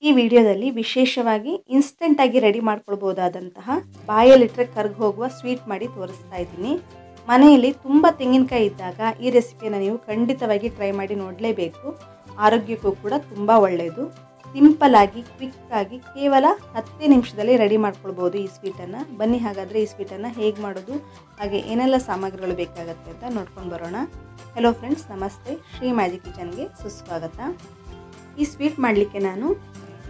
ಈ ವಿಡಿಯೋದಲ್ಲಿ ವಿಶೇಷವಾಗಿ ಇನ್ಸ್ಟೆಂಟ್ ಆಗಿ ರೆಡಿ ಮಾಡ್ಕೊಳ್ಬಹುದಾದಂತಹ ಬಾಯಲ್ಲಿಟ್ಟರೆ ಕರ್ಗ್ ಹೋಗುವ ಸ್ವೀಟ್ ಮಾಡಿ ತೋರಿಸ್ತಾ ಇದ್ದೀನಿ. ಮನೆಯಲ್ಲಿ ತುಂಬ ತೆಂಗಿನಕಾಯಿ ಇದ್ದಾಗ ಈ ರೆಸಿಪಿಯನ್ನು ನೀವು ಖಂಡಿತವಾಗಿ ಟ್ರೈ ಮಾಡಿ ನೋಡಲೇಬೇಕು. ಆರೋಗ್ಯಕ್ಕೂ ಕೂಡ ತುಂಬ ಒಳ್ಳೆಯದು. ಸಿಂಪಲ್ ಆಗಿ ಕ್ವಿಕ್ ಆಗಿ ಕೇವಲ 10 ನಿಮಿಷದಲ್ಲಿ ರೆಡಿ ಮಾಡ್ಕೊಳ್ಬೋದು ಈ ಸ್ವೀಟನ್ನು. ಬನ್ನಿ ಹಾಗಾದರೆ ಈ ಸ್ವೀಟನ್ನು ಹೇಗೆ ಮಾಡೋದು ಹಾಗೆ ಏನೆಲ್ಲ ಸಾಮಗ್ರಿಗಳು ಬೇಕಾಗುತ್ತೆ ಅಂತ ನೋಡ್ಕೊಂಡು ಬರೋಣ. ಹೆಲೋ ಫ್ರೆಂಡ್ಸ್, ನಮಸ್ತೆ. ಶ್ರೀ ಮ್ಯಾಜಿಕ್ ಕಿಚನ್ಗೆ ಸುಸ್ವಾಗತ. ಈ ಸ್ವೀಟ್ ಮಾಡಲಿಕ್ಕೆ ನಾನು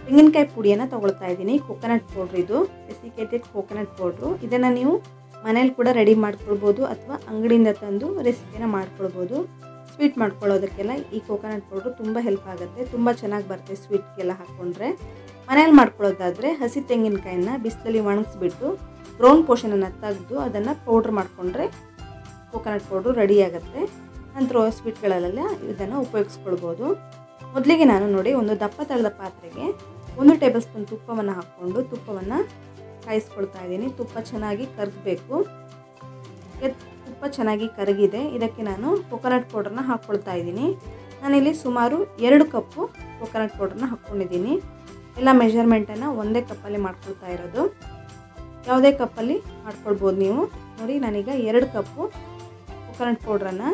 ತೆಂಗಿನಕಾಯಿ ಪುಡಿಯನ್ನು ತೊಗೊಳ್ತಾ ಇದ್ದೀನಿ. ಕೋಕೋನಟ್ ಪೌಡ್ರ್, ಇದು ಡೆಸಿಕೇಟೆಡ್ ಕೋಕೋನಟ್ ಪೌಡ್ರು. ಇದನ್ನು ನೀವು ಮನೇಲಿ ಕೂಡ ರೆಡಿ ಮಾಡ್ಕೊಳ್ಬೋದು ಅಥವಾ ಅಂಗಡಿಯಿಂದ ತಂದು ರೆಸಿಪಿನ ಮಾಡ್ಕೊಳ್ಬೋದು. ಸ್ವೀಟ್ ಮಾಡ್ಕೊಳ್ಳೋದಕ್ಕೆಲ್ಲ ಈ ಕೋಕೋನಟ್ ಪೌಡ್ರು ತುಂಬ ಹೆಲ್ಪ್ ಆಗುತ್ತೆ. ತುಂಬ ಚೆನ್ನಾಗಿ ಬರುತ್ತೆ ಸ್ವೀಟ್ಗೆಲ್ಲ ಹಾಕ್ಕೊಂಡ್ರೆ. ಮನೇಲಿ ಮಾಡ್ಕೊಳ್ಳೋದಾದರೆ ಹಸಿ ತೆಂಗಿನಕಾಯಿನ ಬಿಸಿಲಲ್ಲಿ ಒಣಗಿಸ್ಬಿಟ್ಟು ಬ್ರೌನ್ ಪೋರ್ಷನನ್ನು ತೆಗೆದು ಅದನ್ನು ಪೌಡ್ರ್ ಮಾಡಿಕೊಂಡ್ರೆ ಕೋಕೋನಟ್ ಪೌಡ್ರು ರೆಡಿ ಆಗುತ್ತೆ. ನಂತರ ಸ್ವೀಟ್ಗಳಲ್ಲೆಲ್ಲ ಇದನ್ನು ಉಪಯೋಗಿಸ್ಕೊಳ್ಬೋದು. ಮೊದಲಿಗೆ ನಾನು ನೋಡಿ ಒಂದು ದಪ್ಪ ತಳದ ಪಾತ್ರೆಗೆ 1 ಟೇಬಲ್ ಸ್ಪೂನ್ ತುಪ್ಪವನ್ನು ಹಾಕ್ಕೊಂಡು ತುಪ್ಪವನ್ನು ಕಾಯಿಸ್ಕೊಳ್ತಾ ಇದ್ದೀನಿ. ತುಪ್ಪ ಚೆನ್ನಾಗಿ ಕರಗಬೇಕು. ತುಪ್ಪ ಚೆನ್ನಾಗಿ ಕರಗಿದೆ. ಇದಕ್ಕೆ ನಾನು ಕೋಕೋನಟ್ ಪೌಡ್ರನ್ನ ಹಾಕ್ಕೊಳ್ತಾ ಇದ್ದೀನಿ. ನಾನಿಲ್ಲಿ ಸುಮಾರು 2 ಕಪ್ಪು ಕೋಕೋನಟ್ ಪೌಡ್ರನ್ನ ಹಾಕ್ಕೊಂಡಿದ್ದೀನಿ. ಎಲ್ಲ ಮೆಜರ್ಮೆಂಟನ್ನು ಒಂದೇ ಕಪ್ಪಲ್ಲಿ ಮಾಡ್ಕೊಳ್ತಾ ಇರೋದು. ಯಾವುದೇ ಕಪ್ಪಲ್ಲಿ ಮಾಡ್ಕೊಳ್ಬೋದು ನೀವು. ನೋಡಿ, ನಾನೀಗ 2 ಕಪ್ಪು ಕೋಕೋನಟ್ ಪೌಡ್ರನ್ನು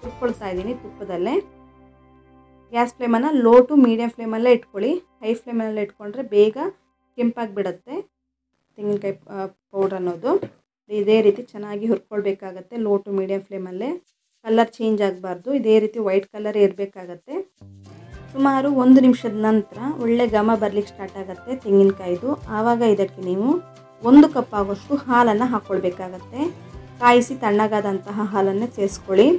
ಹುರ್ಕೊಳ್ತಾ ಇದ್ದೀನಿ ತುಪ್ಪದಲ್ಲೇ. ಗ್ಯಾಸ್ ಫ್ಲೇಮನ್ನು ಲೋ ಟು ಮೀಡಿಯಮ್ ಫ್ಲೇಮಲ್ಲೇ ಇಟ್ಕೊಳ್ಳಿ. ಹೈ ಫ್ಲೇಮಲ್ಲೇ ಇಟ್ಕೊಂಡ್ರೆ ಬೇಗ ಕೆಂಪಾಗಿ ಬಿಡುತ್ತೆ ತೆಂಗಿನಕಾಯಿ ಪೌಡ್ರ್ ಅನ್ನೋದು. ಇದೇ ರೀತಿ ಚೆನ್ನಾಗಿ ಹುರ್ಕೊಳ್ಬೇಕಾಗತ್ತೆ ಲೋ ಟು ಮೀಡಿಯಮ್ ಫ್ಲೇಮಲ್ಲೇ. ಕಲರ್ ಚೇಂಜ್ ಆಗಬಾರ್ದು, ಇದೇ ರೀತಿ ವೈಟ್ ಕಲರ್ ಇರಬೇಕಾಗತ್ತೆ. ಸುಮಾರು 1 ನಿಮಿಷದ ನಂತರ ಒಳ್ಳೆ ಘಮ ಬರಲಿಕ್ಕೆ ಸ್ಟಾರ್ಟ್ ಆಗುತ್ತೆ ತೆಂಗಿನಕಾಯಿದು. ಆವಾಗ ಇದಕ್ಕೆ ನೀವು 1 ಕಪ್ ಆಗೋಷ್ಟು ಹಾಲನ್ನು ಹಾಕ್ಕೊಳ್ಬೇಕಾಗತ್ತೆ. ಕಾಯಿಸಿ ತಣ್ಣಗಾದಂತಹ ಹಾಲನ್ನೇ ಸೇರಿಸ್ಕೊಳ್ಳಿ.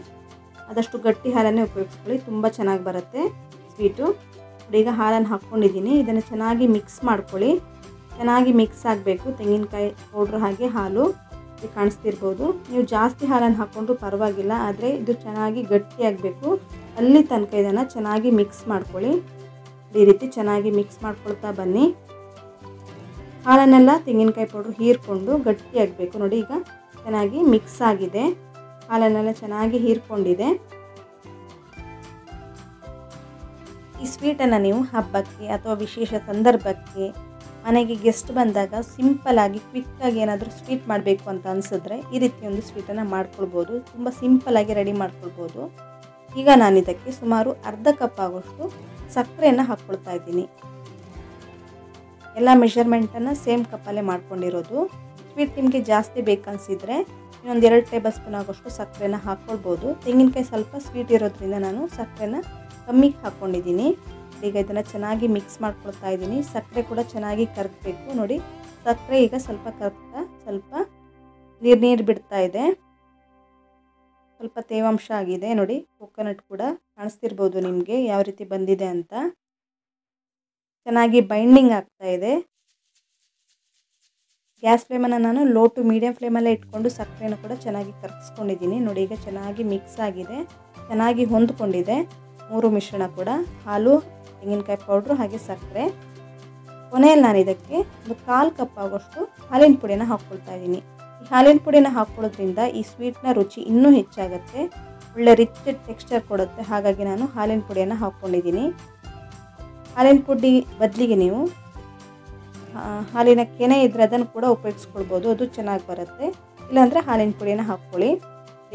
ಆದಷ್ಟು ಗಟ್ಟಿ ಹಾಲನ್ನೇ ಉಪಯೋಗಿಸ್ಕೊಳ್ಳಿ, ತುಂಬ ಚೆನ್ನಾಗಿ ಬರುತ್ತೆ ಸ್ವೀಟು. ಈಗ ಹಾಲನ್ನು ಹಾಕ್ಕೊಂಡಿದ್ದೀನಿ. ಇದನ್ನು ಚೆನ್ನಾಗಿ ಮಿಕ್ಸ್ ಮಾಡ್ಕೊಳ್ಳಿ. ಚೆನ್ನಾಗಿ ಮಿಕ್ಸ್ ಆಗಬೇಕು ತೆಂಗಿನಕಾಯಿ ಪೌಡ್ರ್ ಹಾಗೆ ಹಾಲು. ಇದು ಕಾಣಿಸ್ತಿರ್ಬೋದು. ನೀವು ಜಾಸ್ತಿ ಹಾಲನ್ನು ಹಾಕ್ಕೊಂಡ್ರೂ ಪರವಾಗಿಲ್ಲ, ಆದರೆ ಇದು ಚೆನ್ನಾಗಿ ಗಟ್ಟಿಯಾಗಬೇಕು. ಅಲ್ಲಿ ತನಕ ಇದನ್ನು ಚೆನ್ನಾಗಿ ಮಿಕ್ಸ್ ಮಾಡ್ಕೊಳ್ಳಿ. ಈ ರೀತಿ ಚೆನ್ನಾಗಿ ಮಿಕ್ಸ್ ಮಾಡ್ಕೊಳ್ತಾ ಬನ್ನಿ. ಹಾಲನ್ನೆಲ್ಲ ತೆಂಗಿನಕಾಯಿ ಪೌಡ್ರ್ ಹೀರ್ಕೊಂಡು ಗಟ್ಟಿಯಾಗಬೇಕು. ನೋಡಿ, ಈಗ ಚೆನ್ನಾಗಿ ಮಿಕ್ಸ್ ಆಗಿದೆ. ಹಾಲನ್ನೆಲ್ಲ ಚೆನ್ನಾಗಿ ಹೀರ್ಕೊಂಡಿದೆ. ಈ ಸ್ವೀಟನ್ನು ನೀವು ಹಬ್ಬಕ್ಕೆ ಅಥವಾ ವಿಶೇಷ ಸಂದರ್ಭಕ್ಕೆ, ಮನೆಗೆ ಗೆಸ್ಟ್ ಬಂದಾಗ ಸಿಂಪಲ್ಲಾಗಿ ಕ್ವಿಕ್ಕಾಗಿ ಏನಾದರೂ ಸ್ವೀಟ್ ಮಾಡಬೇಕು ಅಂತ ಅನಿಸಿದ್ರೆ ಈ ರೀತಿ ಒಂದು ಸ್ವೀಟನ್ನು ಮಾಡ್ಕೊಳ್ಬೋದು. ತುಂಬ ಸಿಂಪಲ್ಲಾಗಿ ರೆಡಿ ಮಾಡ್ಕೊಳ್ಬೋದು. ಈಗ ನಾನು ಇದಕ್ಕೆ ಸುಮಾರು ಅರ್ಧ ಕಪ್ ಆಗೋಷ್ಟು ಸಕ್ಕರೆಯನ್ನು ಹಾಕ್ಕೊಳ್ತಾ ಇದ್ದೀನಿ. ಎಲ್ಲ ಮೆಷರ್ಮೆಂಟನ್ನು ಸೇಮ್ ಕಪ್ಪಲ್ಲೇ ಮಾಡ್ಕೊಂಡಿರೋದು. ಸ್ವೀಟ್ ನಿಮಗೆ ಜಾಸ್ತಿ ಬೇಕನ್ಸಿದ್ರೆ ಇನ್ನೊಂದು 2 ಟೇಬಲ್ ಸ್ಪೂನ್ ಆಗೋಷ್ಟು ಸಕ್ಕರೆನ ಹಾಕ್ಕೊಳ್ಬೋದು. ತೆಂಗಿನಕಾಯಿ ಸ್ವಲ್ಪ ಸ್ವೀಟ್ ಇರೋದ್ರಿಂದ ನಾನು ಸಕ್ಕರೆನ ಕಮ್ಮಿಗೆ ಹಾಕ್ಕೊಂಡಿದ್ದೀನಿ. ಈಗ ಇದನ್ನು ಚೆನ್ನಾಗಿ ಮಿಕ್ಸ್ ಮಾಡ್ಕೊಳ್ತಾ ಇದ್ದೀನಿ. ಸಕ್ಕರೆ ಕೂಡ ಚೆನ್ನಾಗಿ ಕರಗಬೇಕು. ನೋಡಿ, ಸಕ್ಕರೆ ಈಗ ಸ್ವಲ್ಪ ಕರಗ್ತಾ ಸ್ವಲ್ಪ ನೀರು ಬಿಡ್ತಾ ಇದೆ. ಸ್ವಲ್ಪ ತೇವಾಂಶ ಆಗಿದೆ. ನೋಡಿ, ಕೋಕೋನಟ್ ಕೂಡ ಕಾಣಿಸ್ತಿರ್ಬೋದು ನಿಮಗೆ ಯಾವ ರೀತಿ ಬಂದಿದೆ ಅಂತ. ಚೆನ್ನಾಗಿ ಬೈಂಡಿಂಗ್ ಆಗ್ತಾ ಇದೆ. ಗ್ಯಾಸ್ ಫ್ಲೇಮನ್ನು ನಾನು ಲೋ ಟು ಮೀಡಿಯಮ್ ಫ್ಲೇಮಲ್ಲೇ ಇಟ್ಕೊಂಡು ಸಕ್ಕರೆನ ಕೂಡ ಚೆನ್ನಾಗಿ ಕರಗಿಸ್ಕೊಂಡಿದ್ದೀನಿ. ನೋಡಿ, ಈಗ ಚೆನ್ನಾಗಿ ಮಿಕ್ಸ್ ಆಗಿದೆ, ಚೆನ್ನಾಗಿ ಹೊಂದ್ಕೊಂಡಿದೆ 3 ಮಿಶ್ರಣ ಕೂಡ, ಹಾಲು, ತೆಂಗಿನಕಾಯಿ ಪೌಡ್ರು ಹಾಗೆ ಸಕ್ಕರೆ. ಕೊನೆಯಲ್ಲಿ ನಾನು ಇದಕ್ಕೆ ಒಂದು 1/4 ಕಪ್ ಆಗೋಷ್ಟು ಹಾಲಿನ ಪುಡಿನ ಹಾಕ್ಕೊಳ್ತಾ ಇದ್ದೀನಿ. ಈ ಹಾಲಿನ ಪುಡಿನ ಹಾಕ್ಕೊಳ್ಳೋದ್ರಿಂದ ಈ ಸ್ವೀಟ್ನ ರುಚಿ ಇನ್ನೂ ಹೆಚ್ಚಾಗುತ್ತೆ, ಒಳ್ಳೆ ರಿಚ್ ಟೆಕ್ಸ್ಚರ್ ಕೊಡುತ್ತೆ. ಹಾಗಾಗಿ ನಾನು ಹಾಲಿನ ಪುಡಿಯನ್ನು ಹಾಕ್ಕೊಂಡಿದ್ದೀನಿ. ಹಾಲಿನ ಪುಡಿ ಬದಲಿಗೆ ನೀವು ಹಾಲಿನ ಕೆನೆ ಇದ್ದರೆ ಅದನ್ನು ಕೂಡ ಉಪಯೋಗಿಸ್ಕೊಳ್ಬೋದು, ಅದು ಚೆನ್ನಾಗಿ ಬರುತ್ತೆ. ಇಲ್ಲಾಂದರೆ ಹಾಲಿನ ಪುಡಿನ ಹಾಕ್ಕೊಳ್ಳಿ.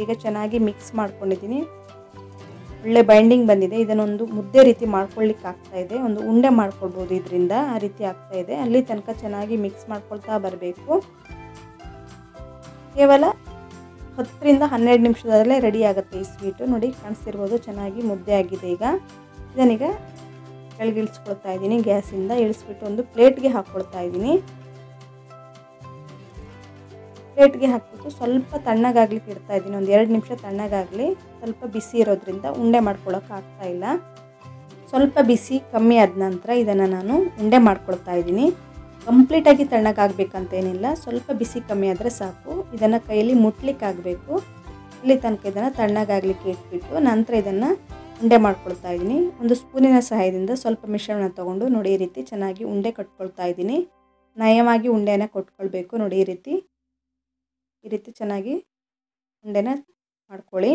ಈಗ ಚೆನ್ನಾಗಿ ಮಿಕ್ಸ್ ಮಾಡ್ಕೊಂಡಿದ್ದೀನಿ. ಒಳ್ಳೆ ಬೈಂಡಿಂಗ್ ಬಂದಿದೆ. ಇದನ್ನೊಂದು ಮುದ್ದೆ ರೀತಿ ಮಾಡ್ಕೊಳ್ಳಿಕ್ಕೆ ಆಗ್ತಾಯಿದೆ. ಒಂದು ಉಂಡೆ ಮಾಡ್ಕೊಳ್ಬೋದು ಇದರಿಂದ, ಆ ರೀತಿ ಆಗ್ತಾಯಿದೆ. ಅಲ್ಲಿ ತನಕ ಚೆನ್ನಾಗಿ ಮಿಕ್ಸ್ ಮಾಡ್ಕೊಳ್ತಾ ಬರಬೇಕು. ಕೇವಲ 10 ರಿಂದ 12 ನಿಮಿಷದಲ್ಲೇ ರೆಡಿ ಆಗುತ್ತೆ ಈ ಸ್ವೀಟು. ನೋಡಿ, ಕಾಣಿಸ್ತಿರ್ಬೋದು ಚೆನ್ನಾಗಿ ಮುದ್ದೆ ಆಗಿದೆ. ಈಗ ಇದನ್ನೀಗ ಕೆಳಗೆ ಇಳಿಸ್ಕೊಳ್ತಾ ಇದ್ದೀನಿ. ಗ್ಯಾಸಿಂದ ಇಳಿಸ್ಬಿಟ್ಟು ಒಂದು ಪ್ಲೇಟ್ಗೆ ಹಾಕ್ಕೊಳ್ತಾ ಇದ್ದೀನಿ. ಪ್ಲೇಟ್ಗೆ ಹಾಕ್ಬಿಟ್ಟು ಸ್ವಲ್ಪ ತಣ್ಣಗಾಗ್ಲಿಕ್ಕೆ ಇಡ್ತಾ ಇದ್ದೀನಿ. ಒಂದು 2 ನಿಮಿಷ ತಣ್ಣಗಾಗಲಿ. ಸ್ವಲ್ಪ ಬಿಸಿ ಇರೋದ್ರಿಂದ ಉಂಡೆ ಮಾಡ್ಕೊಳ್ಳೋಕೆ ಆಗ್ತಾ ಇಲ್ಲ. ಸ್ವಲ್ಪ ಬಿಸಿ ಕಮ್ಮಿ ಆದ ನಂತರ ಇದನ್ನು ನಾನು ಉಂಡೆ ಮಾಡ್ಕೊಳ್ತಾ ಇದ್ದೀನಿ. ಕಂಪ್ಲೀಟಾಗಿ ತಣ್ಣಗಾಗಬೇಕಂತೇನಿಲ್ಲ, ಸ್ವಲ್ಪ ಬಿಸಿ ಕಮ್ಮಿ ಆದರೆ ಸಾಕು. ಇದನ್ನು ಕೈಯಲ್ಲಿ ಮುಟ್ಲಿಕ್ಕಾಗಬೇಕು. ಇಲ್ಲಿ ತನಕ ಇದನ್ನು ತಣ್ಣಗಾಗಲಿಕ್ಕೆ ಇಟ್ಬಿಟ್ಟು ನಂತರ ಇದನ್ನು ಉಂಡೆ ಮಾಡ್ಕೊಳ್ತಾ ಇದ್ದೀನಿ. ಒಂದು ಸ್ಪೂನಿನ ಸಹಾಯದಿಂದ ಸ್ವಲ್ಪ ಮಿಶ್ರಣ ತೊಗೊಂಡು ನೋಡಿ ಈ ರೀತಿ ಚೆನ್ನಾಗಿ ಉಂಡೆ ಕಟ್ಕೊಳ್ತಾ ಇದ್ದೀನಿ. ನಯವಾಗಿ ಉಂಡೆನ ಕೊಟ್ಕೊಳ್ಬೇಕು. ನೋಡಿ, ಈ ರೀತಿ ಚೆನ್ನಾಗಿ ಉಂಡೆನ ಮಾಡ್ಕೊಳ್ಳಿ.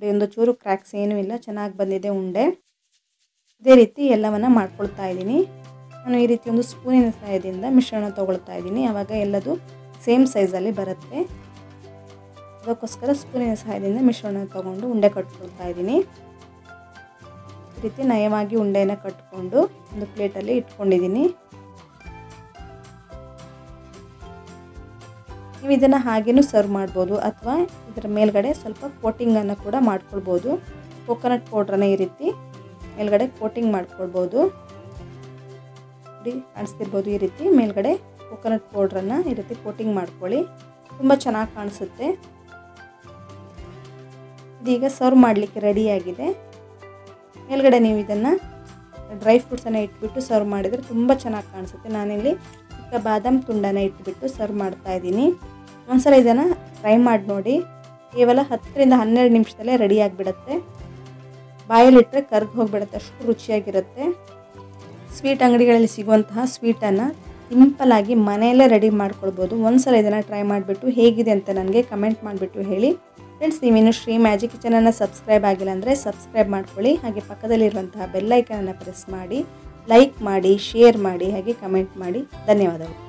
ಒಂದು ಚೂರು ಕ್ರ್ಯಾಕ್ಸ್ ಏನೂ ಇಲ್ಲ, ಚೆನ್ನಾಗಿ ಬಂದಿದೆ ಉಂಡೆ. ಇದೇ ರೀತಿ ಎಲ್ಲವನ್ನು ಮಾಡ್ಕೊಳ್ತಾ ಇದ್ದೀನಿ. ನಾನು ಈ ರೀತಿ ಒಂದು ಸ್ಪೂನಿನ ಸಹಾಯದಿಂದ ಮಿಶ್ರಣ ತೊಗೊಳ್ತಾ ಇದ್ದೀನಿ. ಆವಾಗ ಎಲ್ಲದು ಸೇಮ್ ಸೈಜಲ್ಲಿ ಬರುತ್ತೆ. ಅದಕ್ಕೋಸ್ಕರ ಸ್ಪೂನಿನ ಸಹಾಯದಿಂದ ಮಿಶ್ರಣ ತಗೊಂಡು ಉಂಡೆ ಕಟ್ಕೊಳ್ತಾ ಇದ್ದೀನಿ. ಈ ರೀತಿ ನಯವಾಗಿ ಉಂಡೆಯನ್ನು ಕಟ್ಟಿಕೊಂಡು ಒಂದು ಪ್ಲೇಟಲ್ಲಿ ಇಟ್ಕೊಂಡಿದ್ದೀನಿ. ನೀವು ಇದನ್ನು ಹಾಗೇನೂ ಸರ್ವ್ ಮಾಡ್ಬೋದು ಅಥವಾ ಇದರ ಮೇಲ್ಗಡೆ ಸ್ವಲ್ಪ ಕೋಟಿಂಗನ್ನು ಕೂಡ ಮಾಡ್ಕೊಳ್ಬೋದು. ಕೋಕೋನಟ್ ಪೌಡ್ರನ್ನ ಈ ರೀತಿ ಮೇಲ್ಗಡೆ ಕೋಟಿಂಗ್ ಮಾಡ್ಕೊಳ್ಬೋದು. ನೋಡಿ ಕಾಣಿಸ್ತಿರ್ಬೋದು, ಈ ರೀತಿ ಮೇಲ್ಗಡೆ ಕೋಕೋನಟ್ ಪೌಡ್ರನ್ನು ಈ ರೀತಿ ಕೋಟಿಂಗ್ ಮಾಡ್ಕೊಳ್ಳಿ, ತುಂಬ ಚೆನ್ನಾಗಿ ಕಾಣಿಸುತ್ತೆ. ಇದೀಗ ಸರ್ವ್ ಮಾಡಲಿಕ್ಕೆ ರೆಡಿಯಾಗಿದೆ. ಮೇಲ್ಗಡೆ ನೀವು ಇದನ್ನು ಡ್ರೈ ಫ್ರೂಟ್ಸನ್ನು ಇಟ್ಬಿಟ್ಟು ಸರ್ವ್ ಮಾಡಿದರೆ ತುಂಬ ಚೆನ್ನಾಗಿ ಕಾಣಿಸುತ್ತೆ. ನಾನಿಲ್ಲಿ ಚಿಕ್ಕ ಬಾದಾಮ್ ತುಂಡನ್ನು ಇಟ್ಬಿಟ್ಟು ಸರ್ವ್ ಮಾಡ್ತಾ ಇದ್ದೀನಿ. ಒಂದ್ಸಲ ಇದನ್ನು ಟ್ರೈ ಮಾಡಿ ನೋಡಿ. ಕೇವಲ 10ರಿಂದ 12 ನಿಮಿಷದಲ್ಲೇ ರೆಡಿ ಆಗಿಬಿಡುತ್ತೆ. ಬಾಯಲ್ಲಿಟ್ಟರೆ ಕರ್ಗಿ ಹೋಗಿಬಿಡುತ್ತೆ, ಅಷ್ಟು ರುಚಿಯಾಗಿರುತ್ತೆ. ಸ್ವೀಟ್ ಅಂಗಡಿಗಳಲ್ಲಿ ಸಿಗುವಂತಹ ಸ್ವೀಟನ್ನು ಸಿಂಪಲ್ಲಾಗಿ ಮನೆಯಲ್ಲೇ ರೆಡಿ ಮಾಡ್ಕೊಳ್ಬೋದು. ಒಂದ್ಸಲ ಇದನ್ನು ಟ್ರೈ ಮಾಡಿಬಿಟ್ಟು ಹೇಗಿದೆ ಅಂತ ನನಗೆ ಕಮೆಂಟ್ ಮಾಡಿಬಿಟ್ಟು ಹೇಳಿ. ಫ್ರೆಂಡ್ಸ್, ನೀವಿನ್ನು ಶ್ರೀ ಮ್ಯಾಜಿಕ್ ಕಿಚನನ್ನು ಸಬ್ಸ್ಕ್ರೈಬ್ ಆಗಿಲ್ಲ ಅಂದರೆ ಸಬ್ಸ್ಕ್ರೈಬ್ ಮಾಡ್ಕೊಳ್ಳಿ. ಹಾಗೆ ಪಕ್ಕದಲ್ಲಿರುವಂತಹ ಬೆಲ್ ಐಕನನ್ನು ಪ್ರೆಸ್ ಮಾಡಿ, ಲೈಕ್ ಮಾಡಿ, ಶೇರ್ ಮಾಡಿ, ಹಾಗೆ ಕಮೆಂಟ್ ಮಾಡಿ. ಧನ್ಯವಾದಗಳು.